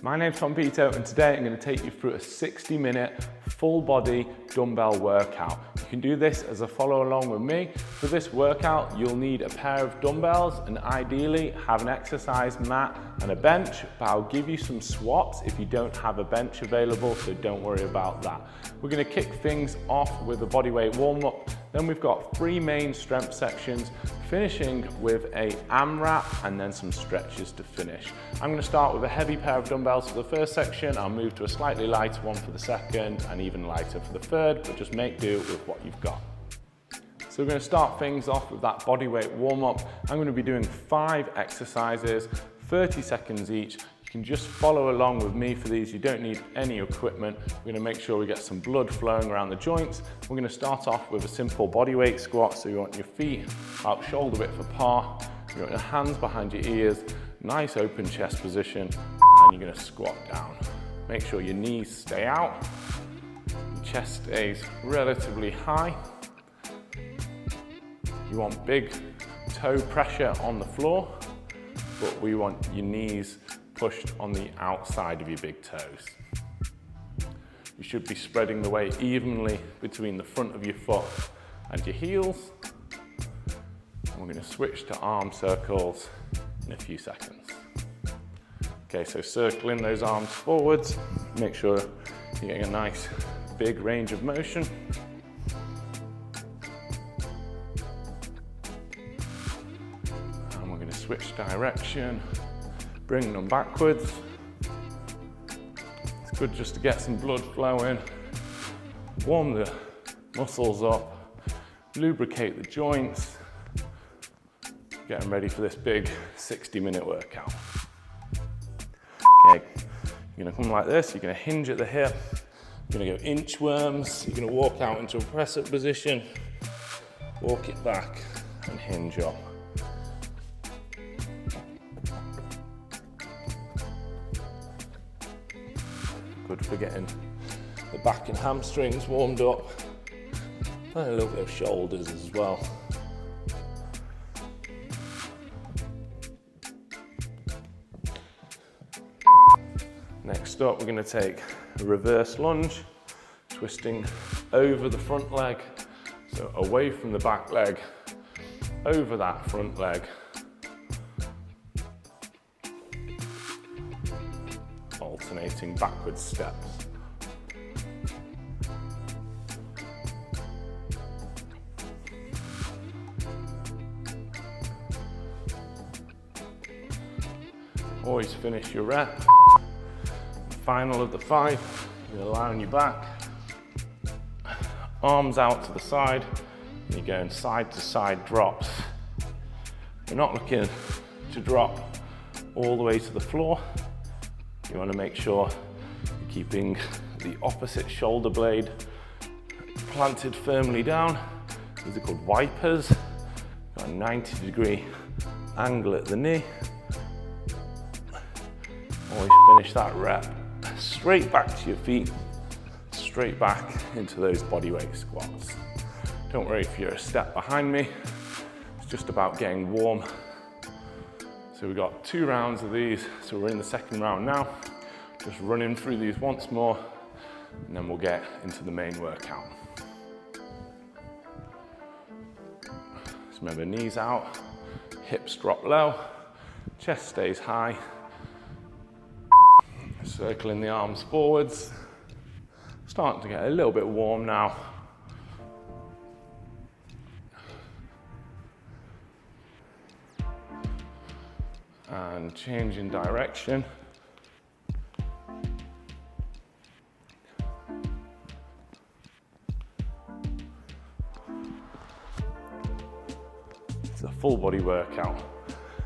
My name's Tom Pito, and today I'm going to take you through a 60-minute full body dumbbell workout. You can do this as a follow along with me. For this workout, you'll need a pair of dumbbells and ideally have an exercise mat and a bench, but I'll give you some swaps if you don't have a bench available, so don't worry about that. We're going to kick things off with a bodyweight warm-up. Then we've got 3 main strength sections, finishing with a AMRAP and then some stretches to finish. I'm going to start with a heavy pair of dumbbells for the first section. I'll move to a slightly lighter one for the second and even lighter for the third, but just make do with what you've got. So we're going to start things off with that bodyweight warm-up. I'm going to be doing 5 exercises, 30 seconds each. You can just follow along with me for these. You don't need any equipment. We're going to make sure we get some blood flowing around the joints. We're going to start off with a simple bodyweight squat. So you want your feet out shoulder width apart. You want your hands behind your ears, nice open chest position, and you're going to squat down. Make sure your knees stay out, your chest stays relatively high. You want big toe pressure on the floor, but we want your knees pushed on the outside of your big toes. You should be spreading the weight evenly between the front of your foot and your heels. And we're going to switch to arm circles in a few seconds. Okay, so circling those arms forwards, make sure you're getting a nice big range of motion. And we're going to switch direction. Bring them backwards. It's good just to get some blood flowing, warm the muscles up, lubricate the joints, getting ready for this big 60-minute workout. Okay, you're gonna come like this, you're gonna hinge at the hip, you're gonna go inchworms, you're gonna walk out into a press-up position, walk it back and hinge up. Good for getting the back and hamstrings warmed up, and a little bit of shoulders as well. Next up, we're going to take a reverse lunge, twisting over the front leg, so away from the back leg, over that front leg. Alternating backwards steps. Always finish your rep. Final of the 5, you're allowing your back, arms out to the side, and you're going side to side drops. You're not looking to drop all the way to the floor. You want to make sure you're keeping the opposite shoulder blade planted firmly down. These are called wipers. Got a 90-degree angle at the knee. Always finish that rep straight back to your feet, straight back into those bodyweight squats. Don't worry if you're a step behind me. It's just about getting warm. So we've got 2 rounds of these, so we're in the second round now. Just running through these once more, and then we'll get into the main workout. So remember, knees out, hips drop low, chest stays high. Circling the arms forwards. Starting to get a little bit warm now. And changing direction. It's a full body workout,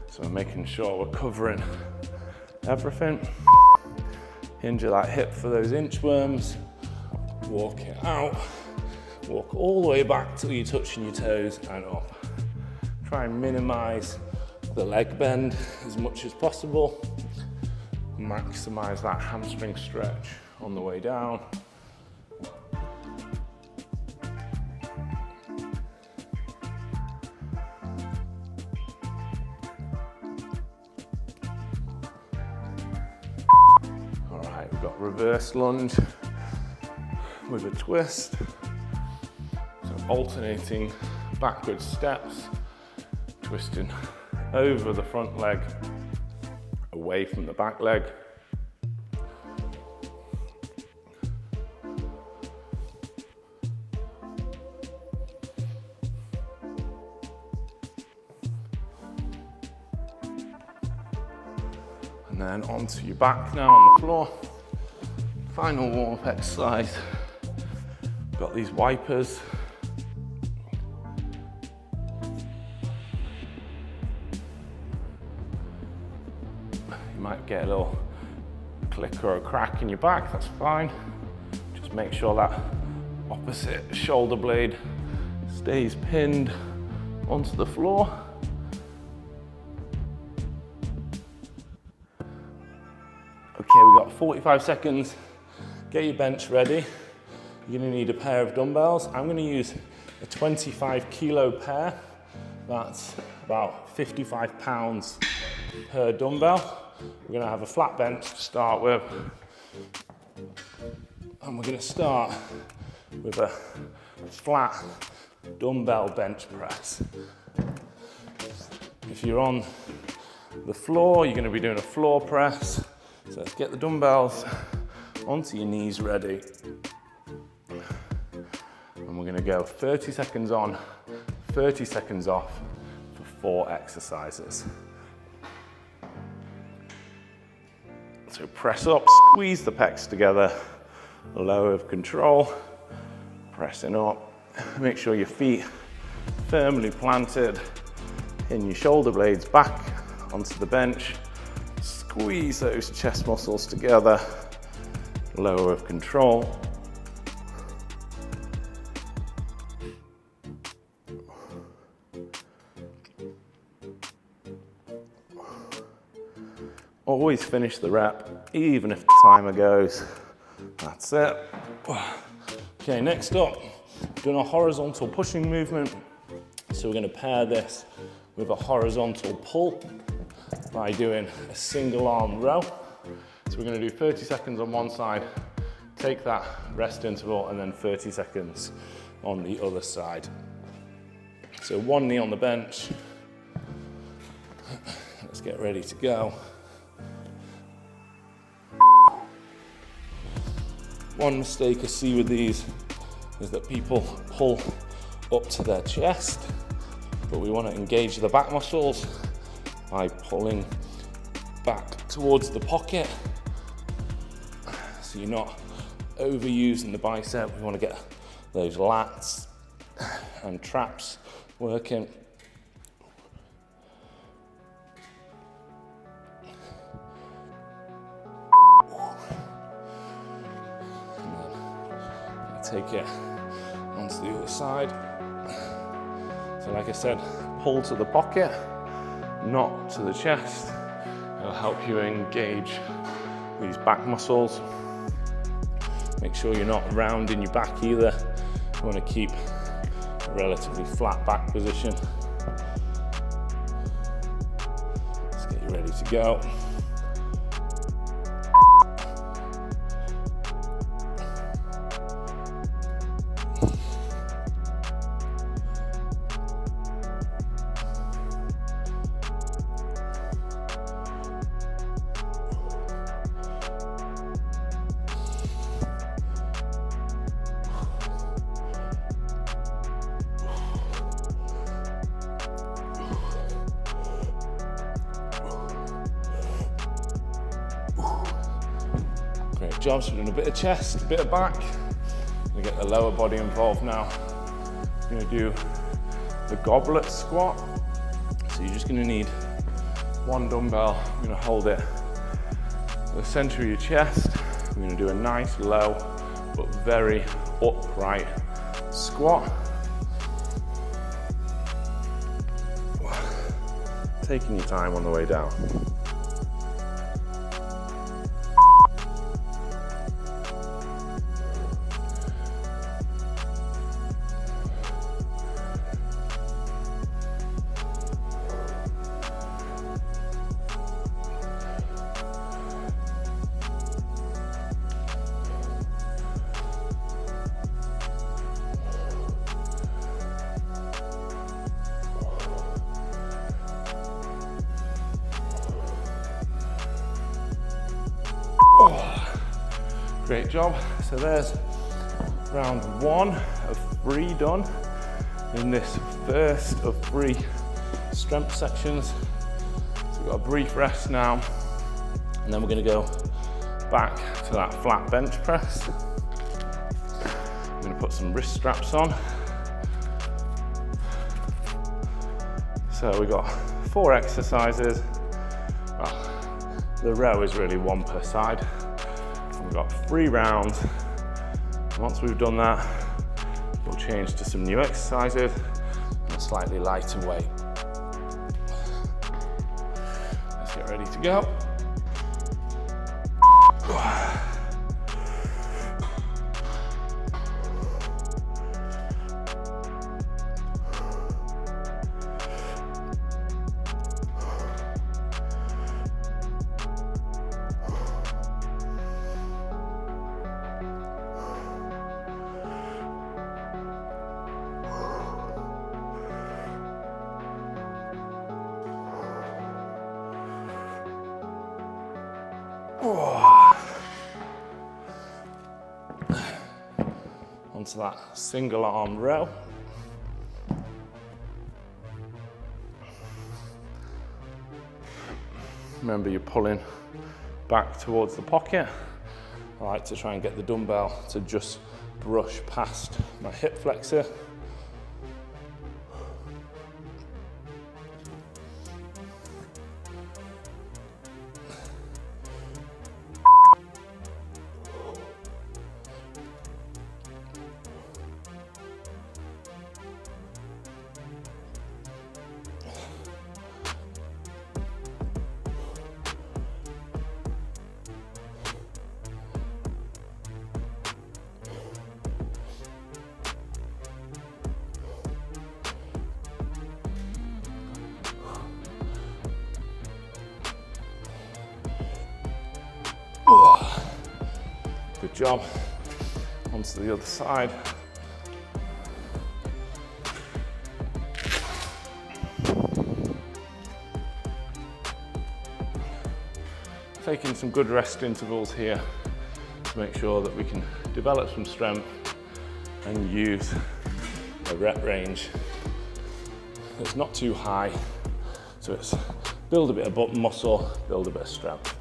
so we're making sure we're covering everything. Hinge at that hip for those inchworms. Walk it out. Walk all the way back till you're touching your toes and up. Try and minimize the leg bend as much as possible. Maximize that hamstring stretch on the way down. Right, we've got reverse lunge with a twist. So alternating backward steps, twisting over the front leg, away from the back leg. And then onto your back now on the floor. Final warm-up exercise. Got these wipers. You might get a little click or a crack in your back, that's fine. Just make sure that opposite shoulder blade stays pinned onto the floor. Okay, we've got 45 seconds. Get your bench ready. You're gonna need a pair of dumbbells. I'm gonna use a 25 kilo pair. That's about 55 pounds per dumbbell. We're gonna have a flat bench to start with. And we're gonna start with a flat dumbbell bench press. If you're on the floor, you're gonna be doing a floor press. So let's get the dumbbells onto your knees ready. And we're gonna go 30 seconds on, 30 seconds off for 4 exercises. So press up, squeeze the pecs together, lower with control, pressing up. Make sure your feet firmly planted, pin your shoulder blades back onto the bench, squeeze those chest muscles together, lower with control. Always finish the rep, even if the timer goes. That's it. Okay, next up, doing a horizontal pushing movement. So we're gonna pair this with a horizontal pull by doing a single arm row. So we're gonna do 30 seconds on one side, take that rest interval, and then 30 seconds on the other side. So one knee on the bench. Let's get ready to go. One mistake I see with these is that people pull up to their chest, but we want to engage the back muscles by pulling back towards the pocket. So you're not overusing the bicep. We want to get those lats and traps working. Take it onto the other side. So like I said, pull to the pocket, not to the chest. It'll help you engage these back muscles. Make sure you're not rounding your back either. You want to keep a relatively flat back position. Let's get you ready to go. Great job, so we're doing a bit of chest, a bit of back. We're gonna get the lower body involved now. We're gonna do the goblet squat. So you're just gonna need one dumbbell. You're gonna hold it at the center of your chest. We're gonna do a nice low, but very upright squat. Taking your time on the way down. Oh, great job. So there's round 1 of 3 done in this first of 3 strength sections. So we've got a brief rest now, and then we're going to go back to that flat bench press. I'm going to put some wrist straps on. So we've got 4 exercises. Well, the row is really 1 per side. And we've got 3 rounds. Once we've done that, we'll change to some new exercises and a slightly lighter weight. Let's get ready to go. Onto that single arm row. Remember, you're pulling back towards the pocket. I like to try and get the dumbbell to just brush past my hip flexor. Good job. Onto the other side. Taking some good rest intervals here to make sure that we can develop some strength and use a rep range that's not too high. So it's build a bit of muscle, build a bit of strength.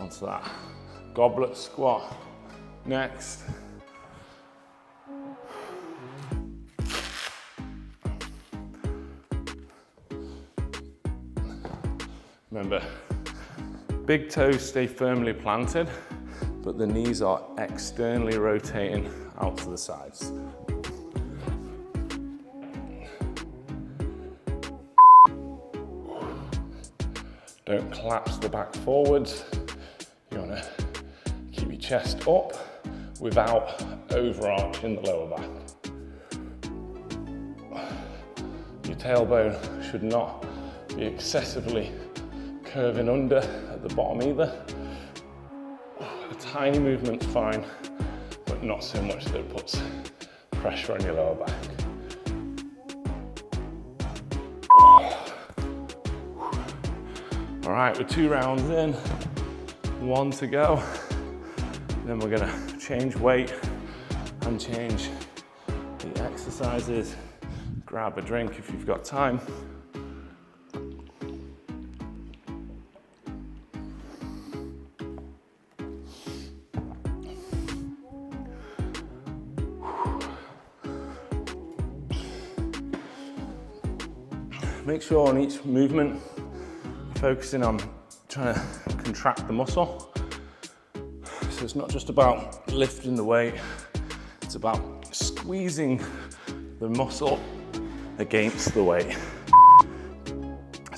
Onto that goblet squat next. Remember, big toes stay firmly planted, but the knees are externally rotating out to the sides. Don't collapse the back forwards. You want to keep your chest up without overarching the lower back. Your tailbone should not be excessively curving under at the bottom either. A tiny movement's fine, but not so much that it puts pressure on your lower back. All right, we're 2 rounds in, 1 to go. Then we're gonna change weight and change the exercises. Grab a drink if you've got time. Make sure on each movement, focusing on trying to contract the muscle. So it's not just about lifting the weight, it's about squeezing the muscle against the weight.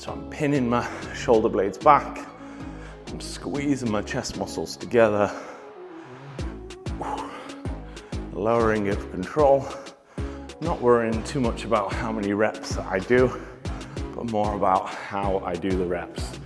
So I'm pinning my shoulder blades back. I'm squeezing my chest muscles together. Lowering it with control. Not worrying too much about how many reps I do, but more about how I do the reps.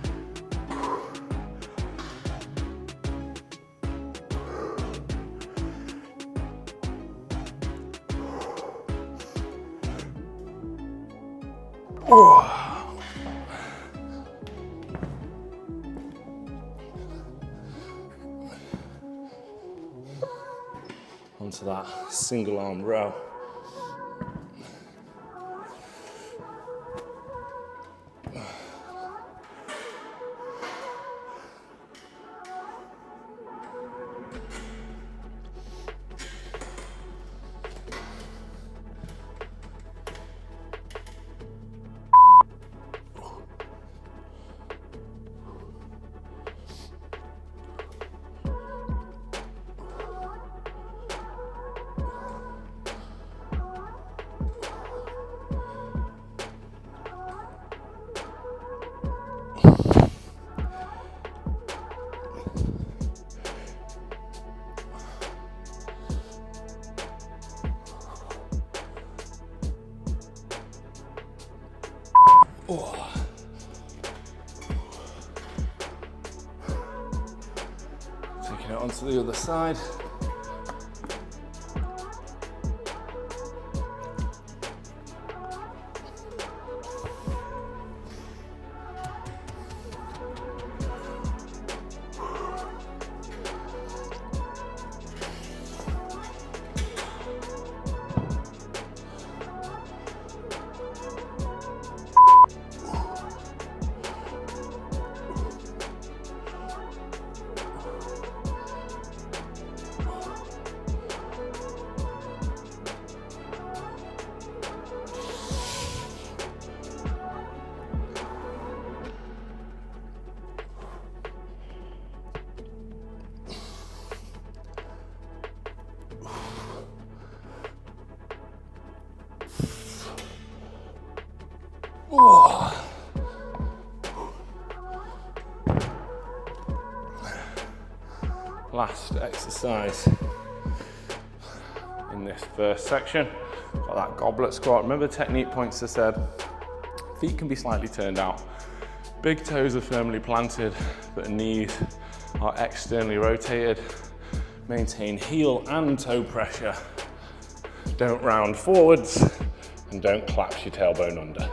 Onto that single arm row. Taking it onto the other side. Last exercise in this first section. Got that goblet squat. Remember the technique points I said? Feet can be slightly turned out. Big toes are firmly planted, but knees are externally rotated. Maintain heel and toe pressure. Don't round forwards and don't collapse your tailbone under.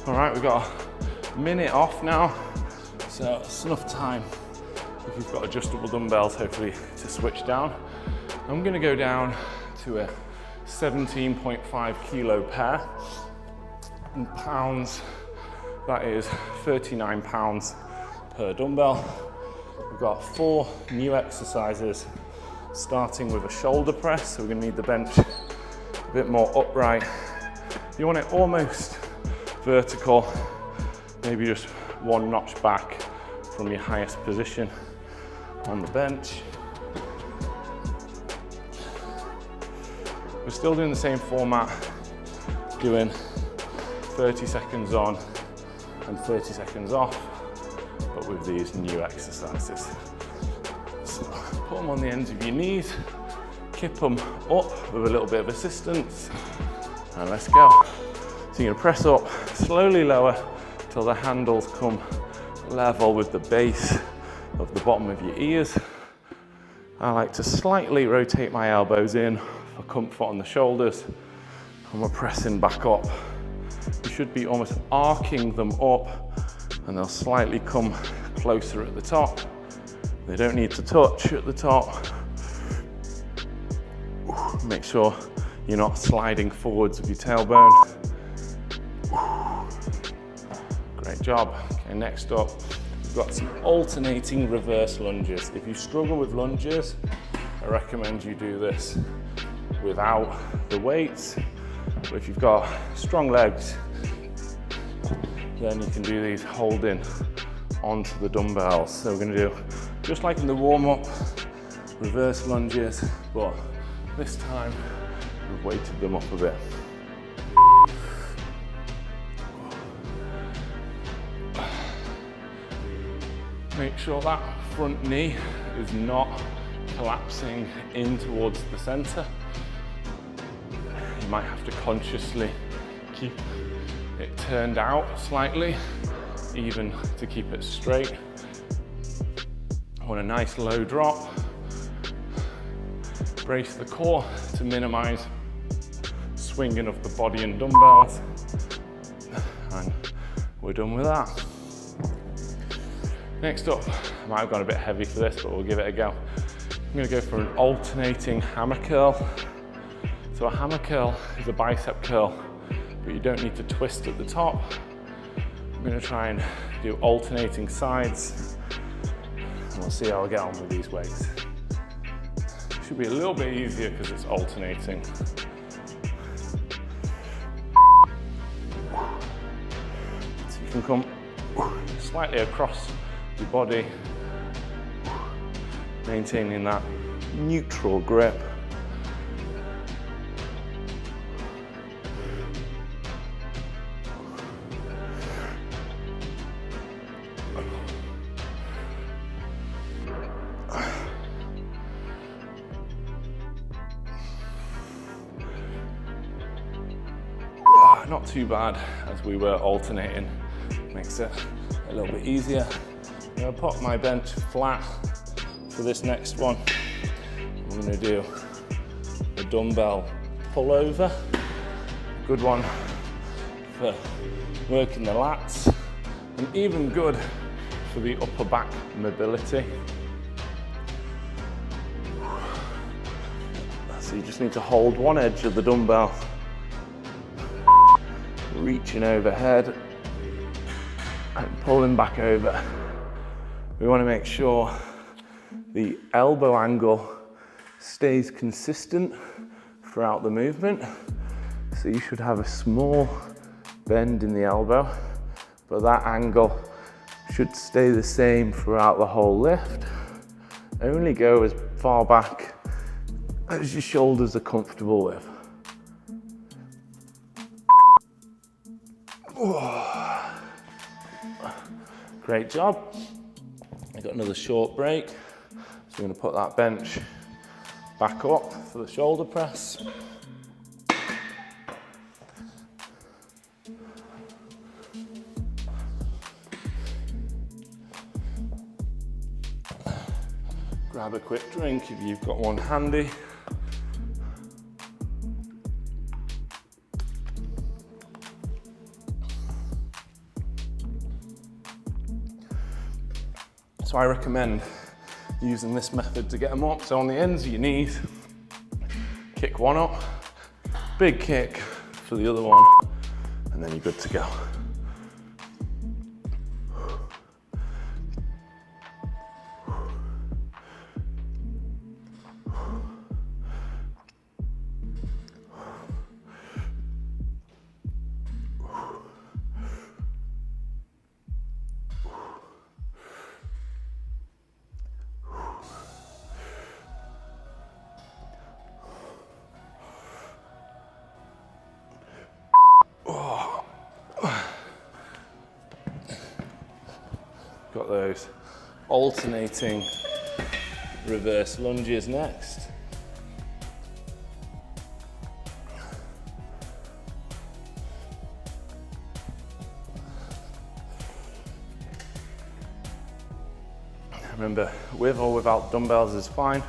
All right, we've got a minute off now, so it's enough time if you've got adjustable dumbbells, hopefully, to switch down. I'm gonna go down to a 17.5 kilo pair. In pounds, that is 39 pounds per dumbbell. We've got 4 new exercises, starting with a shoulder press, so we're gonna need the bench a bit more upright. You want it almost vertical, maybe just 1 notch back from your highest position on the bench. We're still doing the same format, doing 30 seconds on and 30 seconds off, but with these new exercises. So put them on the ends of your knees, kip them up with a little bit of assistance, and let's go. So you're gonna press up, slowly lower till the handles come level with the base of the bottom of your ears. I like to slightly rotate my elbows in for comfort on the shoulders, and we're pressing back up. You should be almost arcing them up, and they'll slightly come closer at the top. They don't need to touch at the top. Make sure you're not sliding forwards with your tailbone. Great job. Okay, next up, we've got some alternating reverse lunges. If you struggle with lunges, I recommend you do this without the weights. But if you've got strong legs, then you can do these holding onto the dumbbells. So we're going to do, just like in the warm-up, reverse lunges, but this time we've weighted them up a bit. Make sure that front knee is not collapsing in towards the center. You might have to consciously keep it turned out slightly, even to keep it straight. I want a nice low drop. Brace the core to minimize swinging of the body and dumbbells. And we're done with that. Next up, I might have gone a bit heavy for this, but we'll give it a go. I'm going to go for an alternating hammer curl. So a hammer curl is a bicep curl, but you don't need to twist at the top. I'm going to try and do alternating sides, and we'll see how I get on with these weights. It should be a little bit easier because it's alternating. So you can come slightly across your body, maintaining that neutral grip. Not too bad as we were alternating, makes it a little bit easier. I'm going to put my bench flat for this next one. I'm going to do a dumbbell pullover. Good one for working the lats, and even good for the upper back mobility. So you just need to hold one edge of the dumbbell, reaching overhead and pulling back over. We want to make sure the elbow angle stays consistent throughout the movement. So you should have a small bend in the elbow, but that angle should stay the same throughout the whole lift. Only go as far back as your shoulders are comfortable with. Great job. I got another short break, so we're going to put that bench back up for the shoulder press. Grab a quick drink if you've got one handy. So I recommend using this method to get them up. So on the ends of your knees, kick one up, big kick for the other one, and then you're good to go. Got those alternating reverse lunges next. Remember, with or without dumbbells is fine.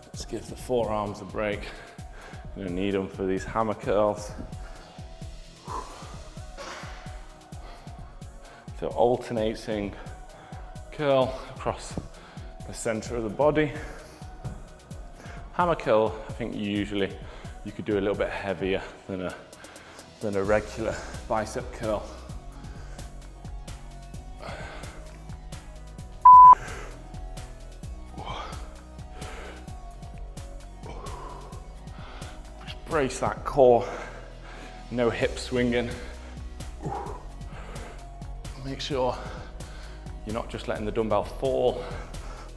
Let's give the forearms a break. You're gonna need them for these hammer curls. So alternating curl across the center of the body. Hammer curl, I think you could do a little bit heavier than a regular bicep curl. Just brace that core, no hip swinging. Make sure you're not just letting the dumbbell fall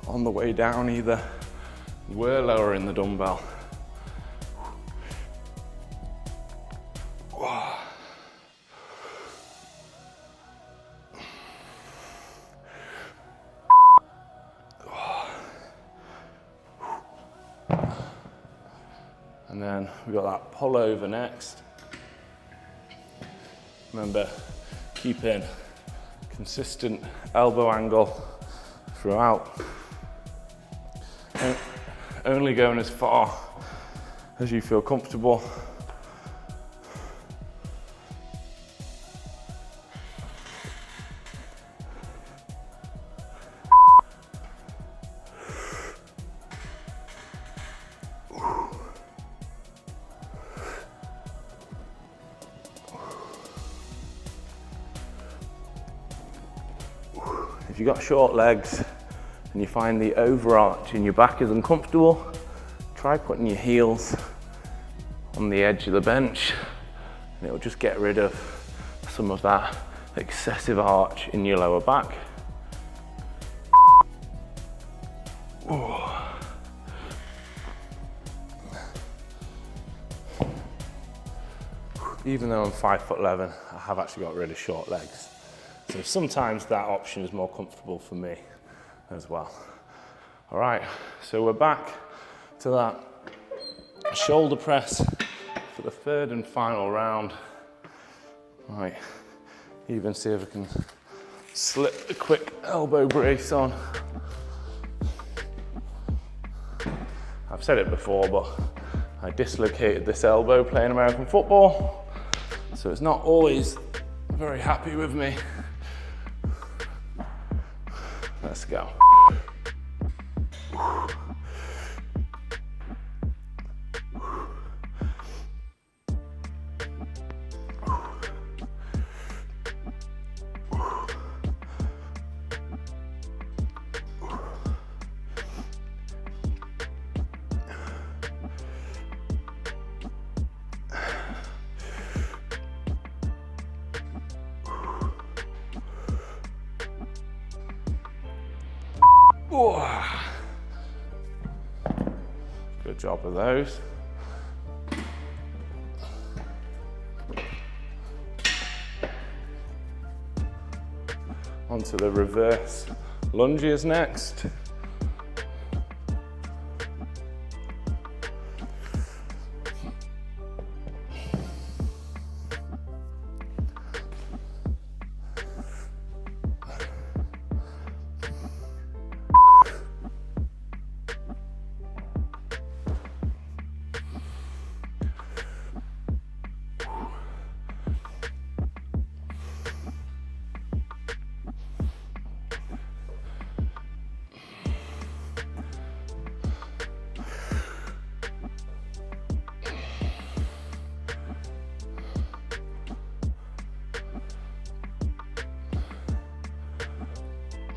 on the way down either. We're lowering the dumbbell. And then we've got that pull over next. Remember, keeping consistent elbow angle throughout. And only going as far as you feel comfortable. If you've got short legs and you find the overarch in your back is uncomfortable, try putting your heels on the edge of the bench and it'll just get rid of some of that excessive arch in your lower back. Even though I'm 5'11", I have actually got really short legs. So sometimes that option is more comfortable for me as well. All right, so we're back to that shoulder press for the third and final round. All right, even see if I can slip a quick elbow brace on. I've said it before, but I dislocated this elbow playing American football, so it's not always very happy with me. Let's go. Good job of those. Onto the reverse lunges next.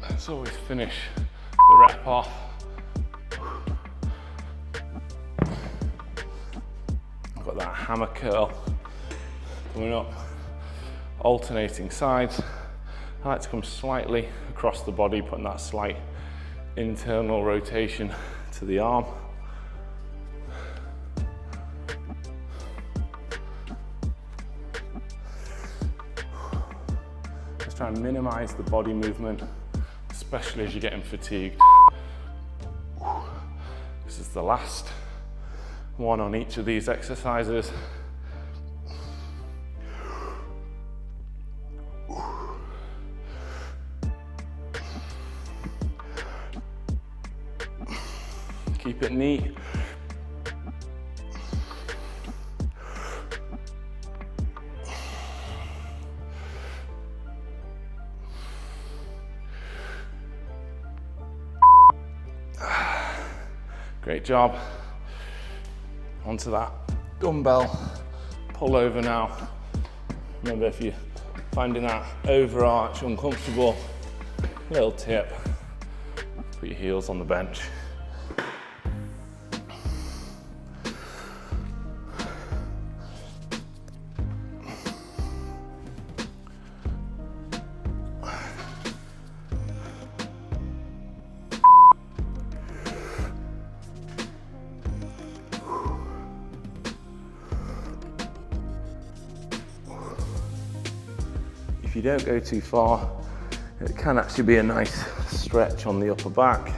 Let's always finish the rep off. I've got that hammer curl coming up, alternating sides. I like to come slightly across the body, putting that slight internal rotation to the arm. Just try and minimize the body movement, especially as you're getting fatigued. This is the last one on each of these exercises. Keep it neat. Great job. Onto that dumbbell pull over now. Remember, if you're finding that overarch uncomfortable, little tip, put your heels on the bench. If you don't go too far, it can actually be a nice stretch on the upper back.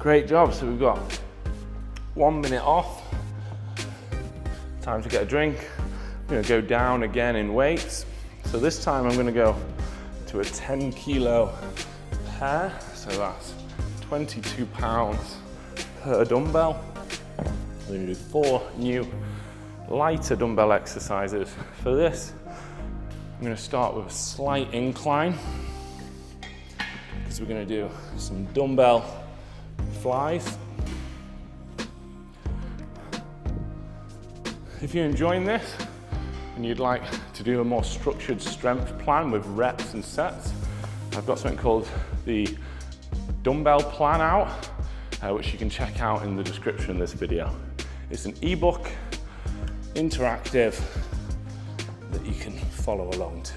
Great job. So we've got 1 minute off. Time to get a drink. I'm going to go down again in weights. So this time I'm going to go to a 10 kilo pair. So that's 22 pounds per dumbbell. I'm going to do 4 new lighter dumbbell exercises. For this, I'm going to start with a slight incline because we're going to do some dumbbell flies. If you're enjoying this and you'd like to do a more structured strength plan with reps and sets, I've got something called the Dumbbell Plan out, which you can check out in the description of this video. It's an ebook, interactive, that you can follow along to.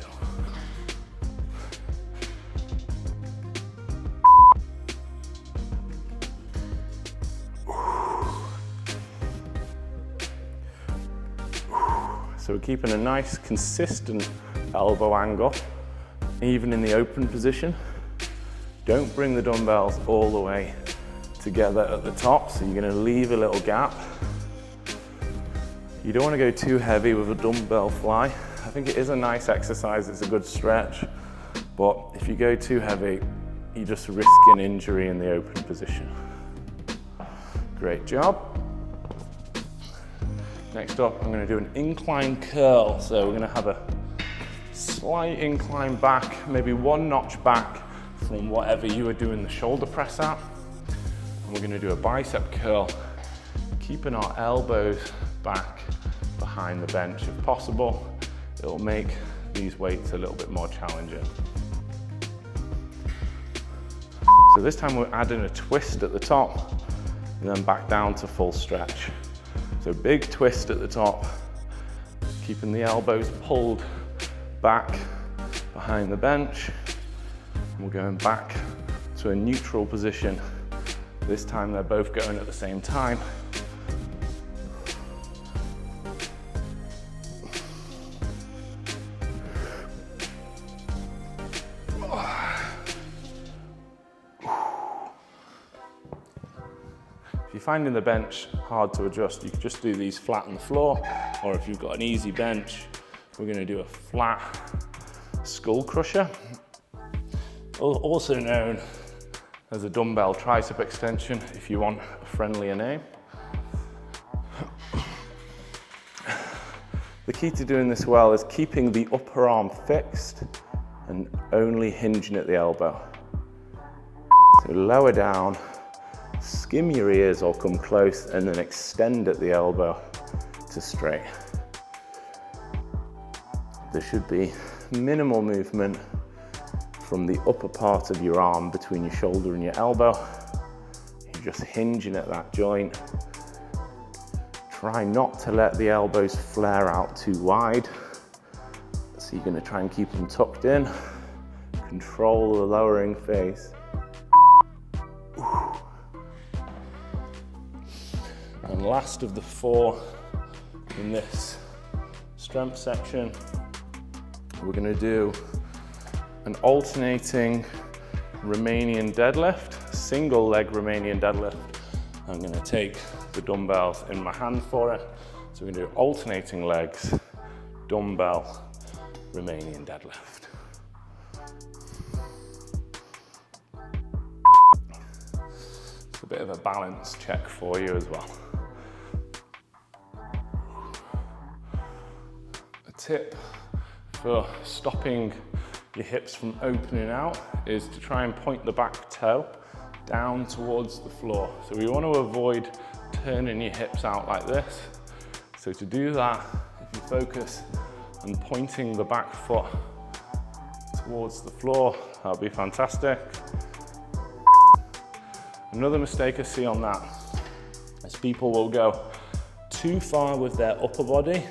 So we're keeping a nice, consistent elbow angle, even in the open position. Don't bring the dumbbells all the way together at the top, so you're going to leave a little gap. You don't want to go too heavy with a dumbbell fly. I think it is a nice exercise, it's a good stretch, but if you go too heavy, you just risk an injury in the open position. Great job. Next up, I'm going to do an incline curl. So we're going to have a slight incline back, maybe 1 notch back from whatever you were doing the shoulder press at. And we're going to do a bicep curl, keeping our elbows back behind the bench if possible. It'll make these weights a little bit more challenging. So this time we're adding a twist at the top and then back down to full stretch. So big twist at the top, keeping the elbows pulled back behind the bench. And we're going back to a neutral position. This time they're both going at the same time. If you're finding the bench hard to adjust, you can just do these flat on the floor, or if you've got an easy bench, we're going to do a flat skull crusher, also known as a dumbbell tricep extension if you want a friendlier name. The key to doing this well is keeping the upper arm fixed and only hinging at the elbow. So lower down, skim your ears or come close, and then extend at the elbow to straight. There should be minimal movement from the upper part of your arm between your shoulder and your elbow. You're just hinging at that joint. Try not to let the elbows flare out too wide. So you're going to try and keep them tucked in. Control the lowering face. And last of the 4 in this strength section, we're going to do an alternating Romanian deadlift, single leg Romanian deadlift. I'm going to take the dumbbells in my hand for it. So we're going to do alternating legs, dumbbell, Romanian deadlift. It's a bit of a balance check for you as well. A tip for stopping your hips from opening out is to try and point the back toe down towards the floor. So we want to avoid turning your hips out like this. So to do that, if you focus on pointing the back foot towards the floor, that'll be fantastic. Another mistake I see on that is people will go too far with their upper body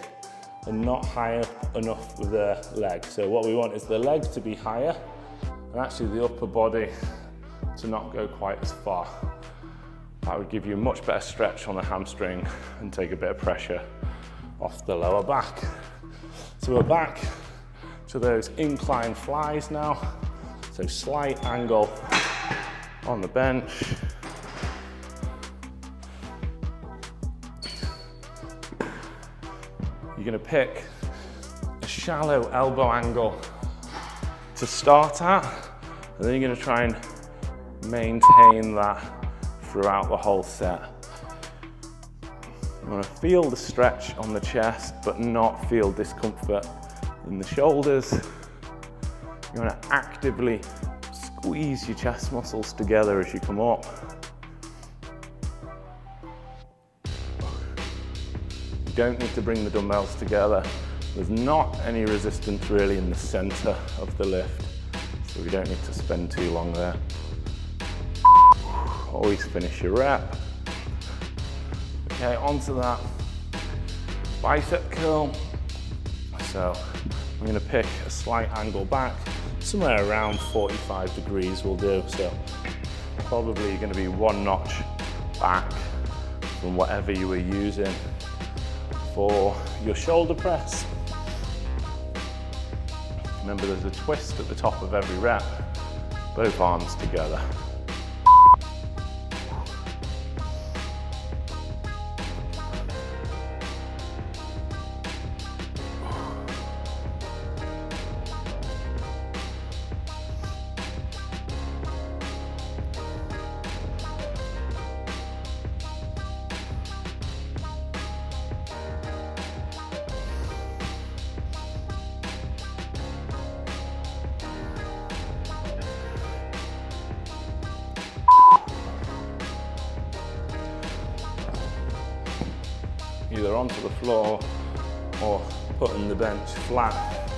and not high up enough with their legs. So what we want is the legs to be higher and actually the upper body to not go quite as far. That would give you a much better stretch on the hamstring and take a bit of pressure off the lower back. So we're back to those incline flies now. So slight angle on the bench. You're going to pick a shallow elbow angle to start at, and then you're going to try and maintain that throughout the whole set. You want to feel the stretch on the chest, but not feel discomfort in the shoulders. You want to actively squeeze your chest muscles together as you come up. You don't need to bring the dumbbells together. There's not any resistance really in the center of the lift, so we don't need to spend too long there. Always finish your rep. Okay, onto that bicep curl. So I'm going to pick a slight angle back, somewhere around 45 degrees will do. So probably going to be one notch back from whatever you were using for your shoulder press. Remember, there's a twist at the top of every rep, both arms together. Either onto the floor or putting the bench flat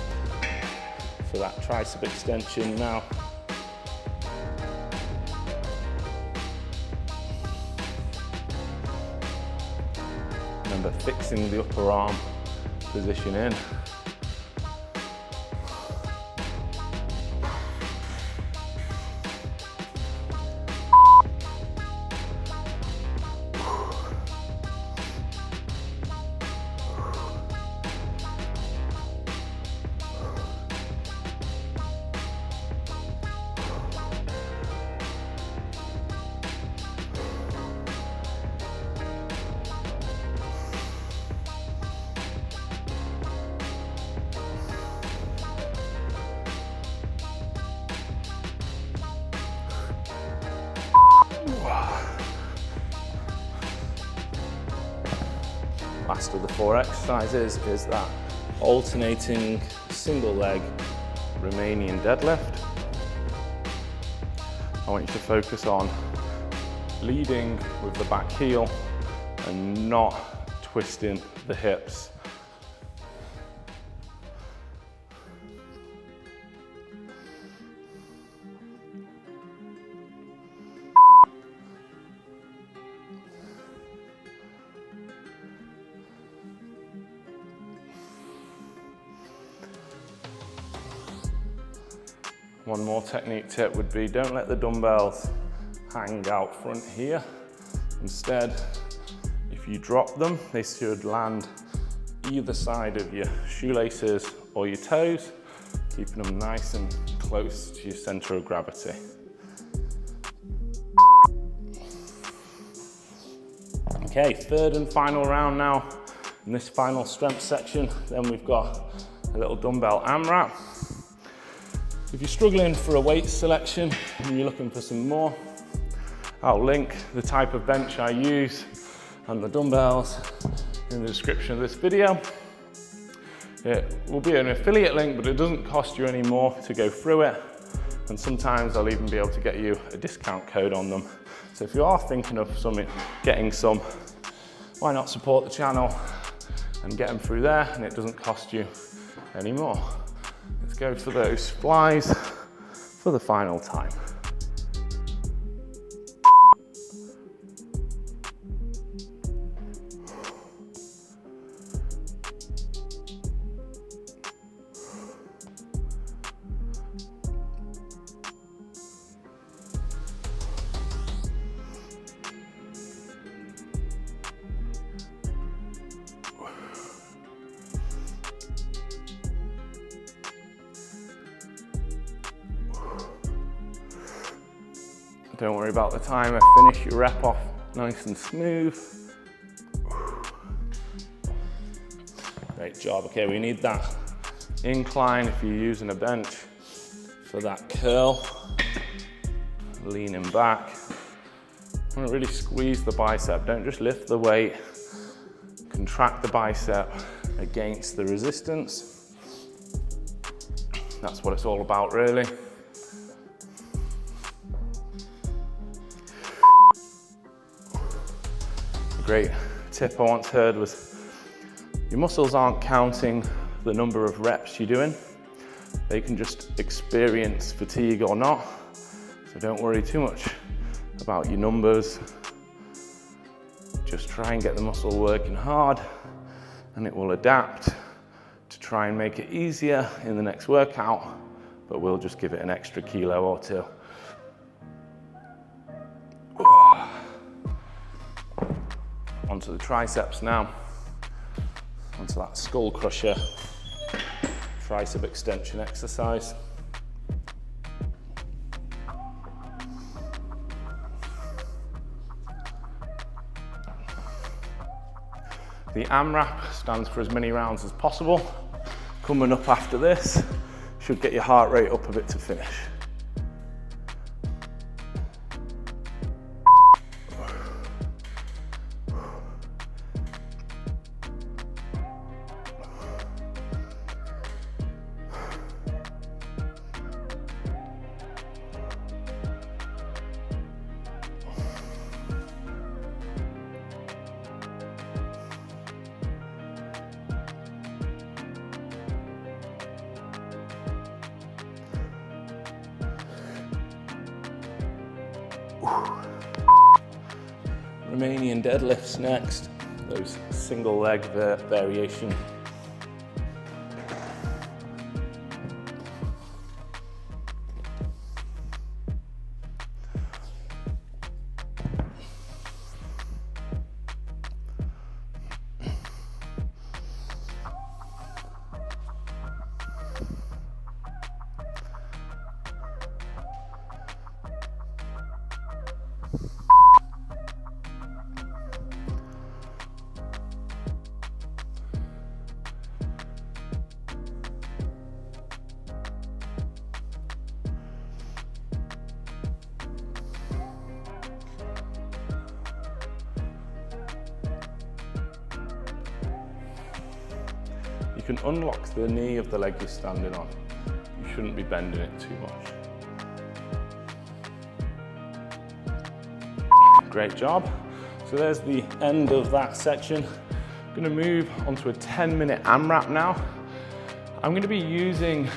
for that tricep extension now. Remember, fixing the upper arm position in. Last of the 4 exercises is that alternating single leg Romanian deadlift. I want you to focus on leading with the back heel and not twisting the hips. One more technique tip would be, don't let the dumbbells hang out front here. Instead, if you drop them, they should land either side of your shoelaces or your toes, keeping them nice and close to your center of gravity. Okay, third and final round now. In this final strength section, then we've got a little dumbbell AMRAP. If you're struggling for a weight selection and you're looking for some more, I'll link the type of bench I use and the dumbbells in the description of this video. It will be an affiliate link, but it doesn't cost you any more to go through it. And sometimes I'll even be able to get you a discount code on them. So if you are thinking of getting some, why not support the channel and get them through there, and it doesn't cost you any more. Let's go for those flies for the final time. Don't worry about the timer, finish your rep off nice and smooth. Great job. Okay, we need that incline if you're using a bench for that curl. Leaning back. I want to really squeeze the bicep. Don't just lift the weight. Contract the bicep against the resistance. That's what it's all about, really. A great tip I once heard was, your muscles aren't counting the number of reps you're doing. They can just experience fatigue or not. So don't worry too much about your numbers. Just try and get the muscle working hard, and it will adapt to try and make it easier in the next workout, but we'll just give it an extra kilo or two. Onto the triceps now, onto that skull crusher tricep extension exercise. The AMRAP stands for as many rounds as possible. Coming up after this should get your heart rate up a bit to finish. Romanian deadlifts next, those single leg variation. You can unlock the knee of the leg you're standing on. You shouldn't be bending it too much. Great job. So there's the end of that section. I'm going to move onto a 10-minute AMRAP now. I'm going to be using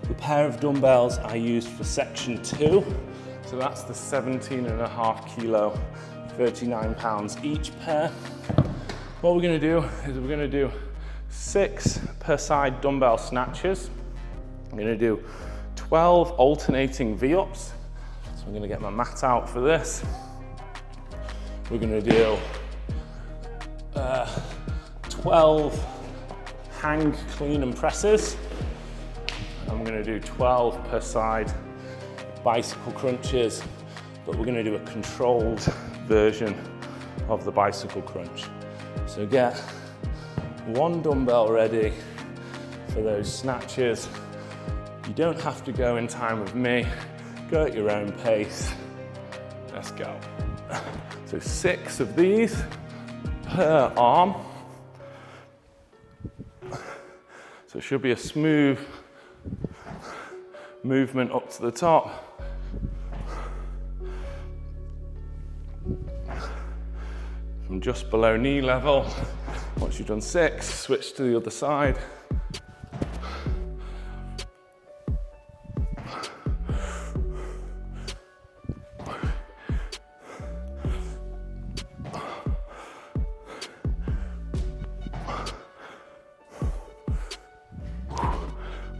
the pair of dumbbells I used for section 2. So that's the 17.5 kilo, 39 pounds each pair. What we're going to do is we're going to do 6 per side dumbbell snatches. I'm going to do 12 alternating V-ups. So I'm going to get my mat out for this. We're going to do 12 hang, clean and presses. I'm going to do 12 per side bicycle crunches, but we're going to do a controlled version of the bicycle crunch. So get one dumbbell ready for those snatches. You don't have to go in time with me. Go at your own pace. Let's go. So 6 of these per arm. So it should be a smooth movement up to the top. From just below knee level. Once you've done 6, switch to the other side.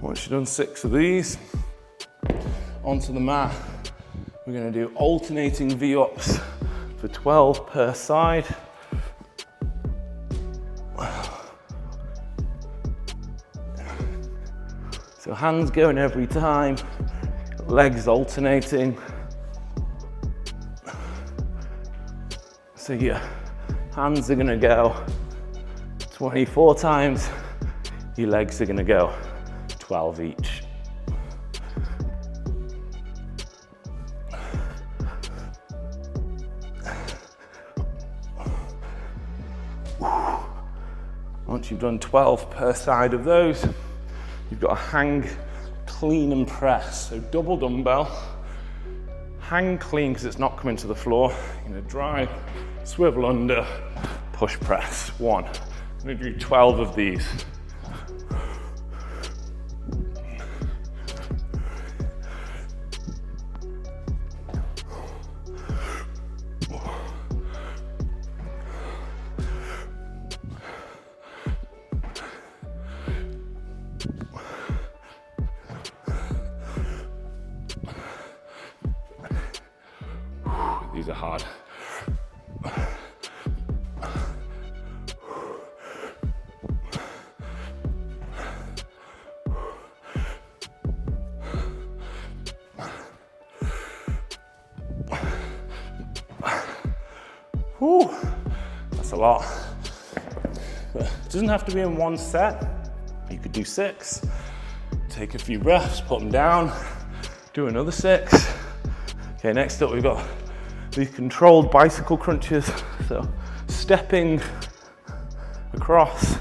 Once you've done 6 of these, onto the mat, we're going to do alternating V-ups for 12 per side. So hands going every time, legs alternating. So your hands are going to go 24 times, your legs are going to go 12 each. Once you've done 12 per side of those, you've got a hang, clean and press. So double dumbbell, hang clean because it's not coming to the floor. You're going to drive, swivel under, push press. 1. I'm going to do 12 of these. These are hard. Whew, that's a lot. But it doesn't have to be in one set. You could do 6, take a few breaths, put them down, do another 6. Okay, next up we've got these controlled bicycle crunches. So stepping across,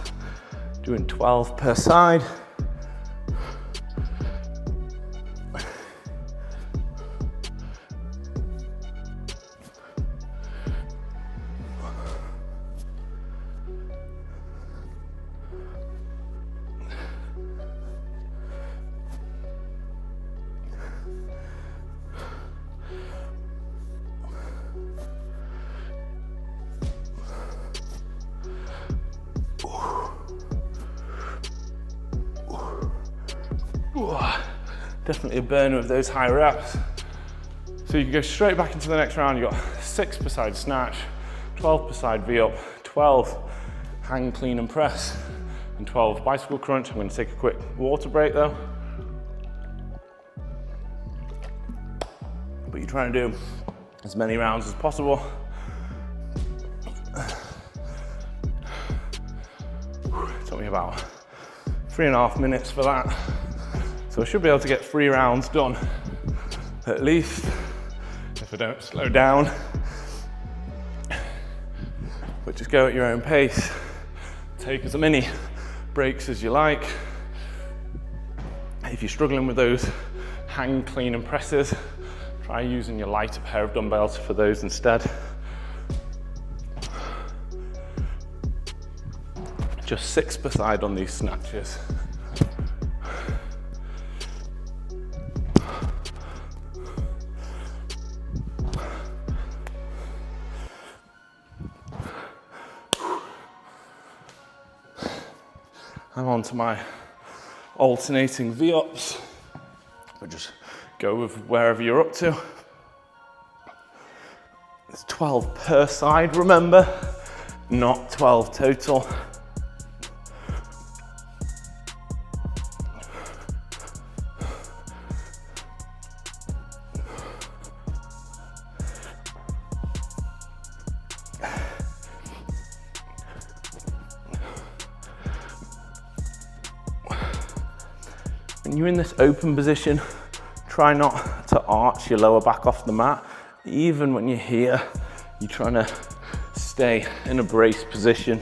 doing 12 per side. Definitely a burner of those high reps. So you can go straight back into the next round. You've got 6 per side snatch, 12 per side V-up, 12 hang, clean and press, and 12 bicycle crunch. I'm going to take a quick water break though. But you're trying to do as many rounds as possible. It took me about 3.5 minutes for that. So I should be able to get 3 rounds done, at least, if I don't slow down. But just go at your own pace. Take as many breaks as you like. If you're struggling with those hang, clean and presses, try using your lighter pair of dumbbells for those instead. Just 6 per side on these snatches. I'm on to my alternating V-ups, but just go with wherever you're up to. It's 12 per side, remember, not 12 total. When you're in this open position, try not to arch your lower back off the mat. Even when you're here, you're trying to stay in a brace position,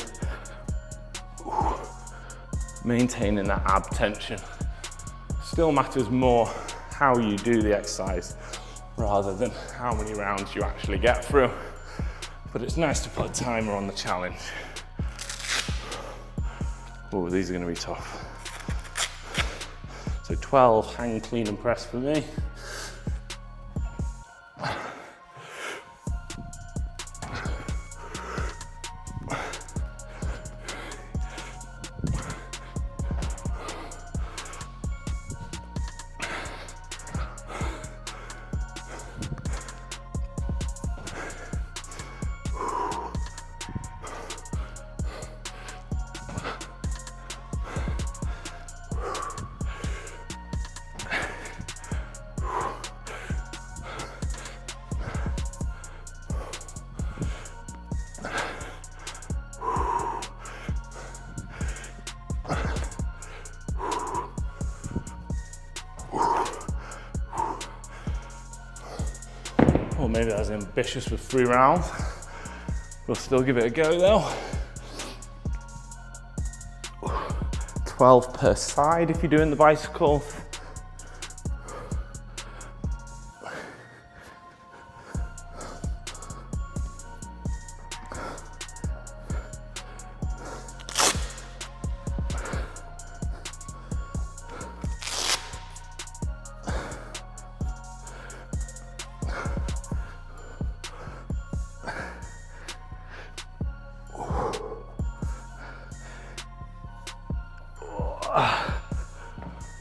maintaining that ab tension. Still matters more how you do the exercise rather than how many rounds you actually get through. But it's nice to put a timer on the challenge. Oh, these are going to be tough. So 12 hang, clean and press for me. Or maybe I was ambitious with 3 rounds. We'll still give it a go though. 12 per side if you're doing the bicycles.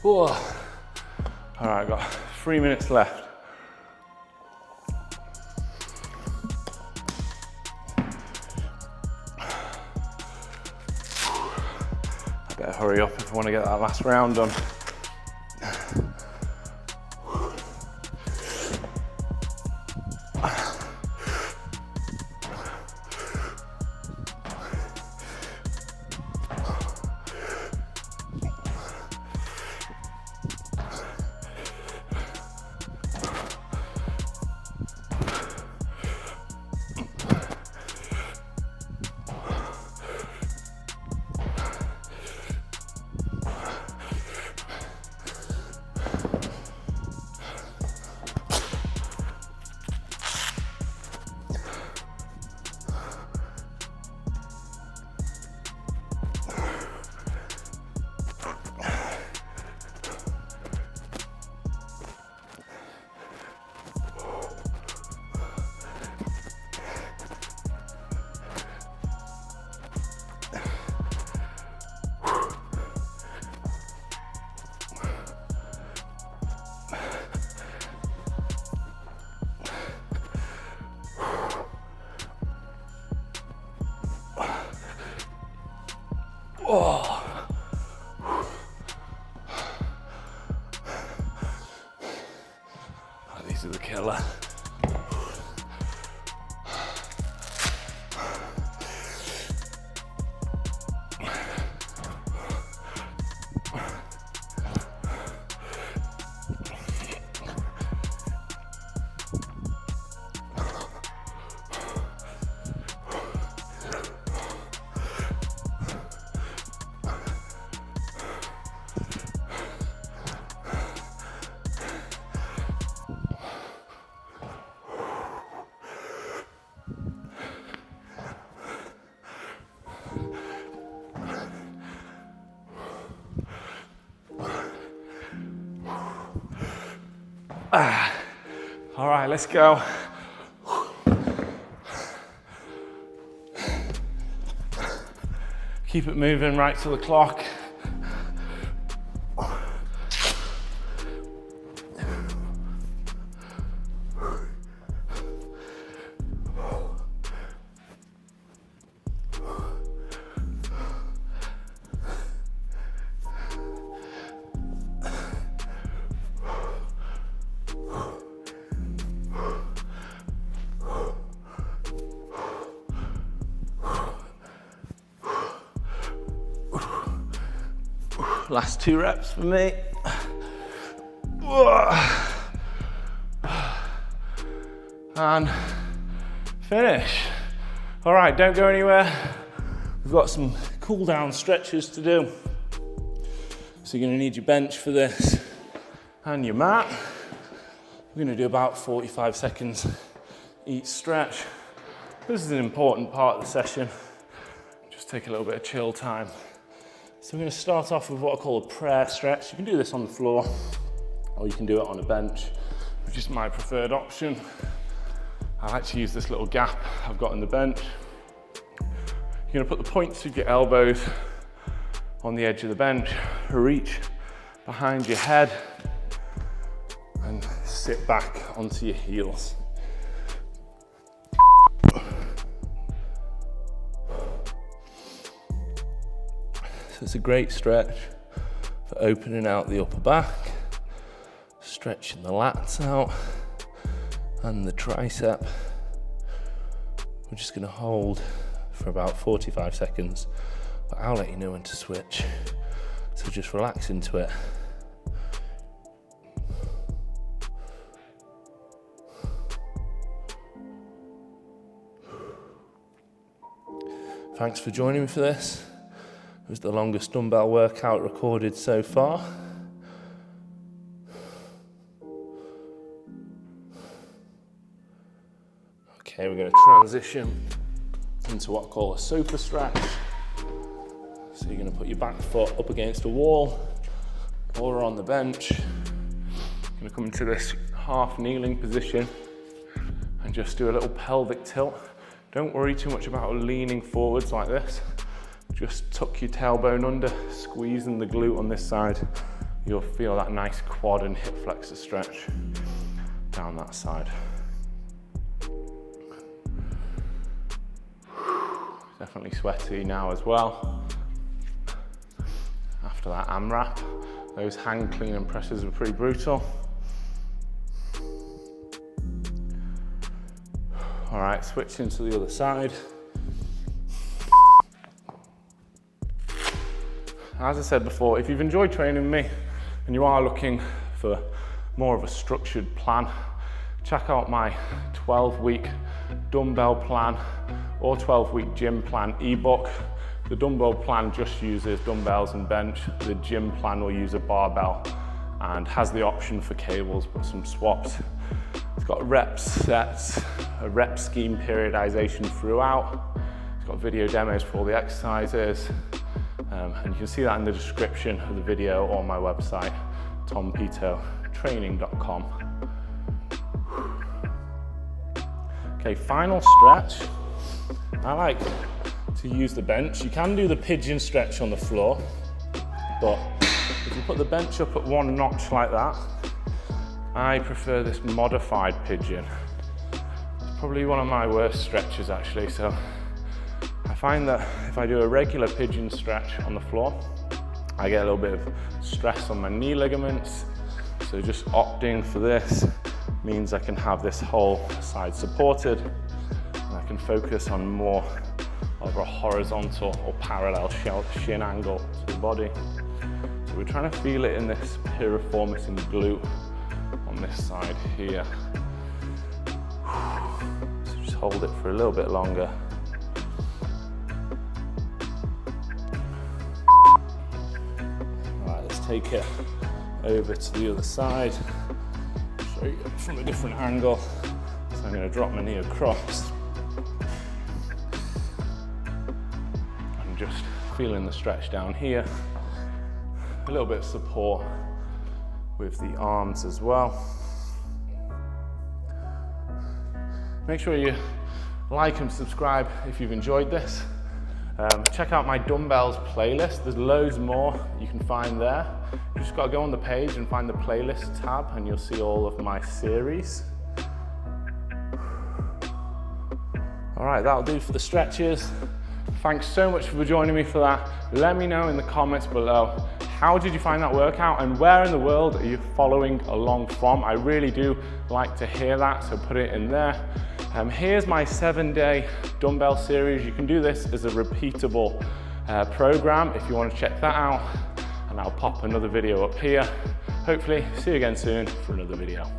Whoa. All right, I've got 3 minutes left. I better hurry up if I want to get that last round done. Oh. Oh, these are the killer. All right, let's go. Keep it moving right to the clock. Last 2 reps for me. And finish. All right, don't go anywhere. We've got some cool down stretches to do. So you're gonna need your bench for this and your mat. We're gonna do about 45 seconds each stretch. This is an important part of the session. Just take a little bit of chill time. So we're gonna start off with what I call a prayer stretch. You can do this on the floor or you can do it on a bench, which is my preferred option. I like to use this little gap I've got in the bench. You're gonna put the points of your elbows on the edge of the bench, reach behind your head, and sit back onto your heels. So it's a great stretch for opening out the upper back, stretching the lats out, and the tricep. We're just gonna hold for about 45 seconds, but I'll let you know when to switch. So just relax into it. Thanks for joining me for this. It was the longest dumbbell workout recorded so far. Okay, we're going to transition into what I call a sofa stretch. So you're going to put your back foot up against a wall or on the bench. You're going to come into this half kneeling position and just do a little pelvic tilt. Don't worry too much about leaning forwards like this. Just tuck your tailbone under, squeezing the glute on this side. You'll feel that nice quad and hip flexor stretch down that side. Definitely sweaty now as well. After that AMRAP, those hand clean and presses were pretty brutal. All right, switching to the other side. As I said before, if you've enjoyed training with me and you are looking for more of a structured plan, check out my 12-week dumbbell plan or 12-week gym plan ebook. The dumbbell plan just uses dumbbells and bench. The gym plan will use a barbell and has the option for cables, but some swaps. It's got reps, sets, a rep scheme periodization throughout. It's got video demos for all the exercises. And you can see that in the description of the video or my website, tompetotraining.com. Okay, final stretch. I like to use the bench. You can do the pigeon stretch on the floor, but if you put the bench up at one notch like that, I prefer this modified pigeon. It's probably one of my worst stretches actually, so I find that if I do a regular pigeon stretch on the floor, I get a little bit of stress on my knee ligaments. So just opting for this means I can have this whole side supported and I can focus on more of a horizontal or parallel shin angle to the body. So we're trying to feel it in this piriformis and glute on this side here. So just hold it for a little bit longer. Alright, let's take it over to the other side. Show you from a different angle. So I'm going to drop my knee across. I'm just feeling the stretch down here. A little bit of support with the arms as well. Make sure you like and subscribe if you've enjoyed this. Check out my dumbbells playlist. There's loads more you can find there. You just got to go on the page and find the playlist tab and you'll see all of my series. All right, that'll do for the stretches. Thanks so much for joining me for that. Let me know in the comments below, how did you find that workout and where in the world are you following along from? I really do like to hear that, so put it in there. Here's my 7-day dumbbell series. You can do this as a repeatable program if you want to check that out. And I'll pop another video up here. Hopefully, see you again soon for another video.